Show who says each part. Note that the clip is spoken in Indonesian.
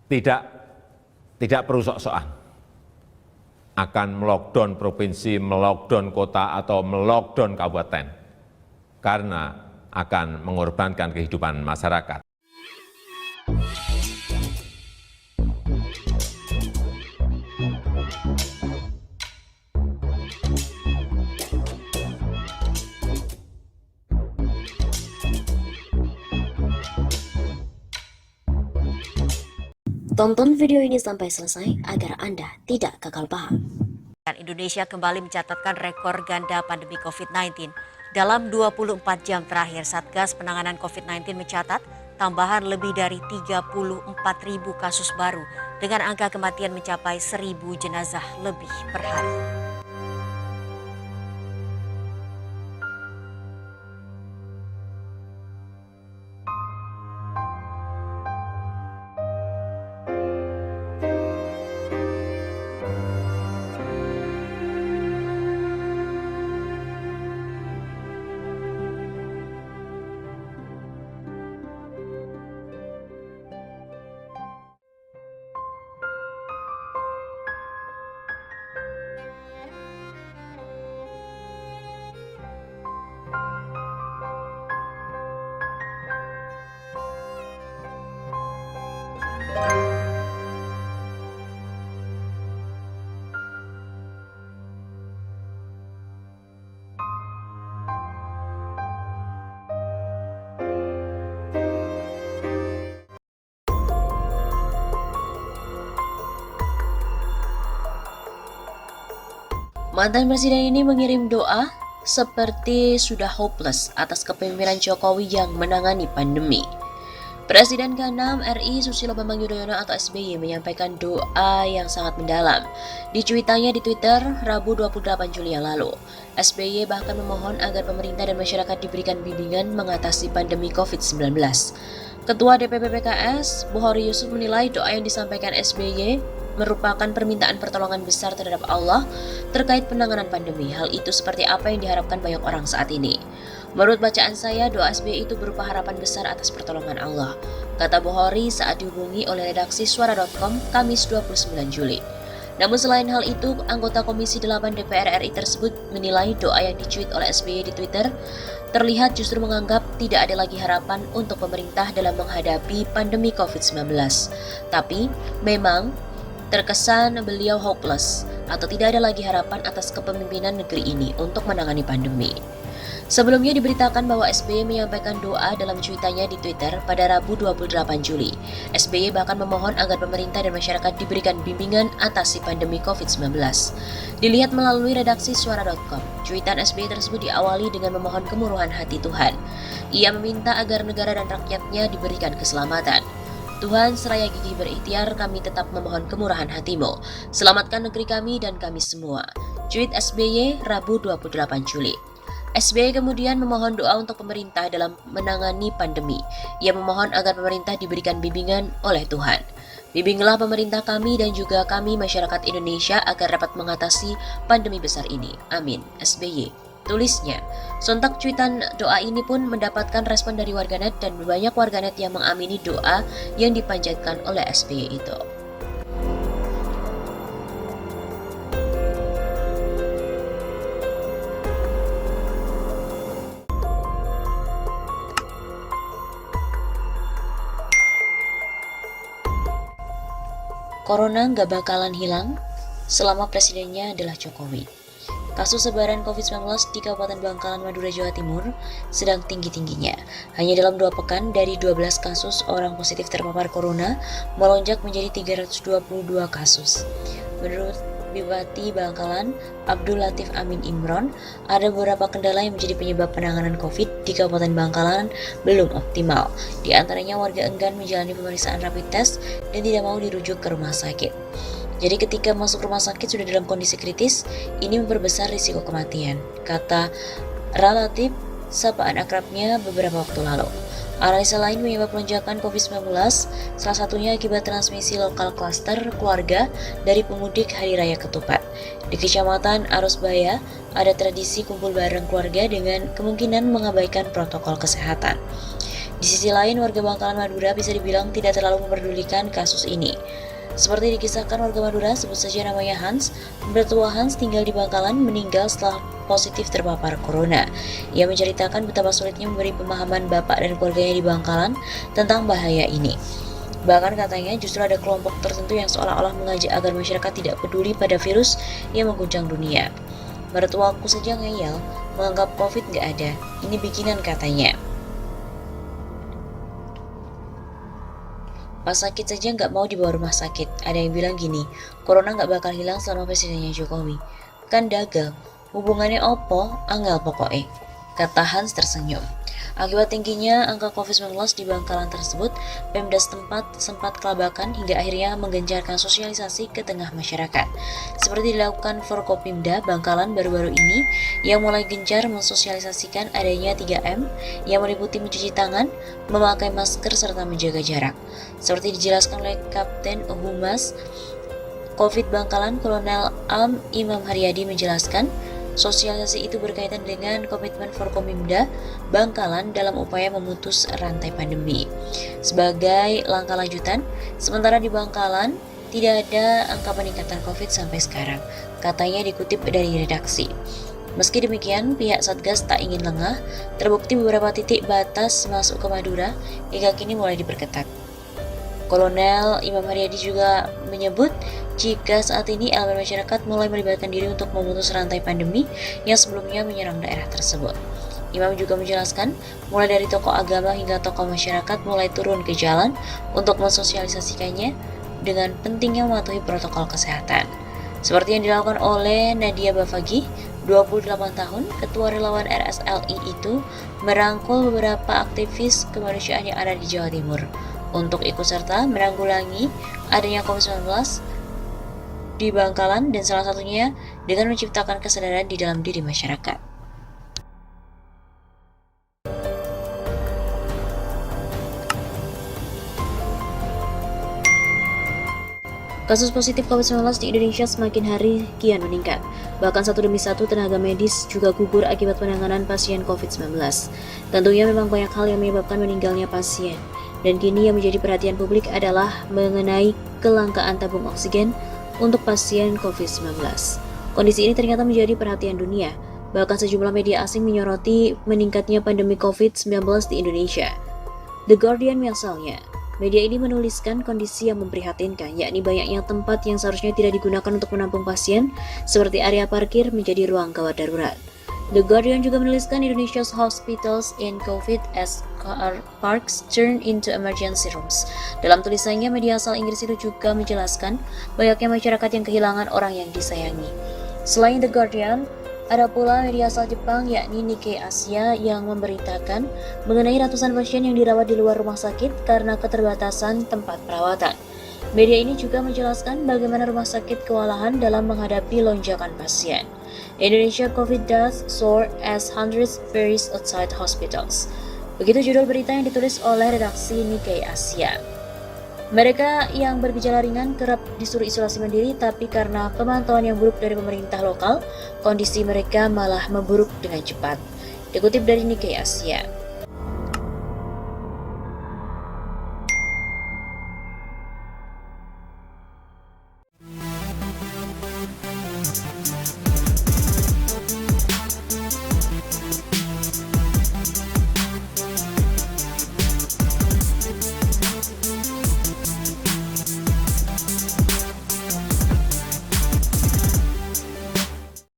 Speaker 1: tidak perlu sok-sokan akan melockdown provinsi, melockdown kota, atau melockdown kabupaten, karena akan mengorbankan kehidupan masyarakat.
Speaker 2: Tonton video ini sampai selesai agar Anda tidak gagal paham.
Speaker 3: Indonesia kembali mencatatkan rekor ganda pandemi COVID-19. Dalam 24 jam terakhir, Satgas Penanganan COVID-19 mencatat tambahan lebih dari 34.000 kasus baru dengan angka kematian mencapai 1.000 jenazah lebih per hari.
Speaker 2: Mantan presiden ini mengirim doa seperti sudah hopeless atas kepemimpinan Jokowi yang menangani pandemi. Presiden ke-6 RI Susilo Bambang Yudhoyono atau SBY menyampaikan doa yang sangat mendalam. Di cuitannya di Twitter Rabu 28 Juli yang lalu, SBY bahkan memohon agar pemerintah dan masyarakat diberikan bimbingan mengatasi pandemi COVID-19. Ketua DPP PKS, Bukhari Yusuf menilai doa yang disampaikan SBY merupakan permintaan pertolongan besar terhadap Allah terkait penanganan pandemi. Hal itu seperti apa yang diharapkan banyak orang saat ini. Menurut bacaan saya, doa SBY itu berupa harapan besar atas pertolongan Allah, kata Bukhari saat dihubungi oleh redaksi Suara.com Kamis 29 Juli. Namun selain hal itu, anggota Komisi 8 DPR RI tersebut menilai doa yang dicuit oleh SBY di Twitter terlihat justru menganggap tidak ada lagi harapan untuk pemerintah dalam menghadapi pandemi COVID-19. Tapi memang terkesan beliau hopeless atau tidak ada lagi harapan atas kepemimpinan negeri ini untuk menangani pandemi. Sebelumnya diberitakan bahwa SBY menyampaikan doa dalam cuitannya di Twitter pada Rabu 28 Juli. SBY bahkan memohon agar pemerintah dan masyarakat diberikan bimbingan atasi pandemi COVID-19. Dilihat melalui redaksi Suara.com, cuitan SBY tersebut diawali dengan memohon kemurahan hati Tuhan. Ia meminta agar negara dan rakyatnya diberikan keselamatan. Tuhan, seraya gigi berikhtiar, kami tetap memohon kemurahan hatimu. Selamatkan negeri kami dan kami semua. Cuit SBY Rabu 28 Juli. SBY kemudian memohon doa untuk pemerintah dalam menangani pandemi. Ia memohon agar pemerintah diberikan bimbingan oleh Tuhan. Bimbinglah pemerintah kami dan juga kami masyarakat Indonesia agar dapat mengatasi pandemi besar ini. Amin. SBY. Tulisnya. Sontak cuitan doa ini pun mendapatkan respon dari warganet dan banyak warganet yang mengamini doa yang dipanjatkan oleh SBY itu. Corona nggak bakalan hilang selama presidennya adalah Jokowi. Kasus sebaran COVID-19 di Kabupaten Bangkalan, Madura, Jawa Timur sedang tinggi-tingginya. Hanya dalam 2 pekan dari 12 kasus orang positif terpapar corona melonjak menjadi 322 kasus. Menurut Bupati Bangkalan, Abdul Latif Amin Imron, ada beberapa kendala yang menjadi penyebab penanganan COVID di Kabupaten Bangkalan belum optimal. Di antaranya warga enggan menjalani pemeriksaan rapid test dan tidak mau dirujuk ke rumah sakit. Jadi ketika masuk rumah sakit sudah dalam kondisi kritis, ini memperbesar risiko kematian, kata Relatif sapaan akrabnya beberapa waktu lalu. Analisa lain menyebab lonjakan COVID-19, salah satunya akibat transmisi lokal klaster keluarga dari pemudik Hari Raya Ketupat. Di Kecamatan Arusbaya, ada tradisi kumpul bareng keluarga dengan kemungkinan mengabaikan protokol kesehatan. Di Di sisi lain, warga Bangkalan Madura bisa dibilang tidak terlalu memperdulikan kasus ini. Seperti dikisahkan warga Madura, sebut saja namanya Hans, mertua Hans tinggal di Bangkalan meninggal setelah positif terpapar corona. Ia menceritakan betapa sulitnya memberi pemahaman bapak dan keluarganya di Bangkalan tentang bahaya ini. Bahkan katanya justru ada kelompok tertentu yang seolah-olah mengajak agar masyarakat tidak peduli pada virus yang mengguncang dunia. Mertuaku saja ngeyel, menganggap COVID nggak ada, ini bikinan katanya. Pas sakit saja nggak mau dibawa rumah sakit. Ada yang bilang gini, corona nggak bakal hilang selama presidennya Jokowi. Kan dagal, hubungannya opo, angel pokoknya, kata Hans tersenyum. Akibat tingginya angka COVID-19 di Bangkalan tersebut, Pemda setempat sempat kelabakan hingga akhirnya menggencarkan sosialisasi ke tengah masyarakat. Seperti dilakukan Forkopimda Bangkalan baru-baru ini, yang mulai gencar mensosialisasikan adanya 3M yang meliputi mencuci tangan, memakai masker, serta menjaga jarak. Seperti dijelaskan oleh Kapten Humas COVID Bangkalan, Kolonel Am Imam Haryadi menjelaskan, sosialisasi itu berkaitan dengan komitmen Forkopimda Bangkalan dalam upaya memutus rantai pandemi. Sebagai langkah lanjutan, sementara di Bangkalan tidak ada angka peningkatan COVID sampai sekarang, katanya dikutip dari redaksi. Meski demikian, pihak Satgas tak ingin lengah, terbukti beberapa titik batas masuk ke Madura hingga kini mulai diperketat. Kolonel Imam Haryadi juga menyebut jika saat ini elemen masyarakat mulai melibatkan diri untuk memutus rantai pandemi yang sebelumnya menyerang daerah tersebut. Imam juga menjelaskan, mulai dari tokoh agama hingga tokoh masyarakat mulai turun ke jalan untuk mensosialisasikannya dengan pentingnya mematuhi protokol kesehatan. Seperti yang dilakukan oleh Nadia Bafagi, 28 tahun, ketua relawan RSLI itu merangkul beberapa aktivis kemanusiaan yang ada di Jawa Timur untuk ikut serta menanggulangi adanya COVID-19 di Bangkalan, dan salah satunya dengan menciptakan kesadaran di dalam diri masyarakat. Kasus positif COVID-19 di Indonesia semakin hari kian meningkat. Bahkan satu demi satu tenaga medis juga gugur akibat penanganan pasien COVID-19. Tentunya memang banyak hal yang menyebabkan meninggalnya pasien. Dan kini yang menjadi perhatian publik adalah mengenai kelangkaan tabung oksigen untuk pasien COVID-19. Kondisi ini ternyata menjadi perhatian dunia. Bahkan sejumlah media asing menyoroti meningkatnya pandemi COVID-19 di Indonesia. The Guardian misalnya, media ini menuliskan kondisi yang memprihatinkan, yakni banyaknya tempat yang seharusnya tidak digunakan untuk menampung pasien, seperti area parkir menjadi ruang gawat darurat. The Guardian juga menuliskan Indonesia's hospitals in COVID as car parks turn into emergency rooms. Dalam tulisannya, media asal Inggris itu juga menjelaskan banyaknya masyarakat yang kehilangan orang yang disayangi. Selain The Guardian, ada pula media asal Jepang yakni Nikkei Asia yang memberitakan mengenai ratusan pasien yang dirawat di luar rumah sakit karena keterbatasan tempat perawatan. Media ini juga menjelaskan bagaimana rumah sakit kewalahan dalam menghadapi lonjakan pasien. Indonesia COVID deaths soar as hundreds perish outside hospitals. Begitu judul berita yang ditulis oleh redaksi Nikkei Asia. Mereka yang bergejala ringan kerap disuruh isolasi mandiri, tapi karena pemantauan yang buruk dari pemerintah lokal, kondisi mereka malah memburuk dengan cepat. Dikutip dari Nikkei Asia.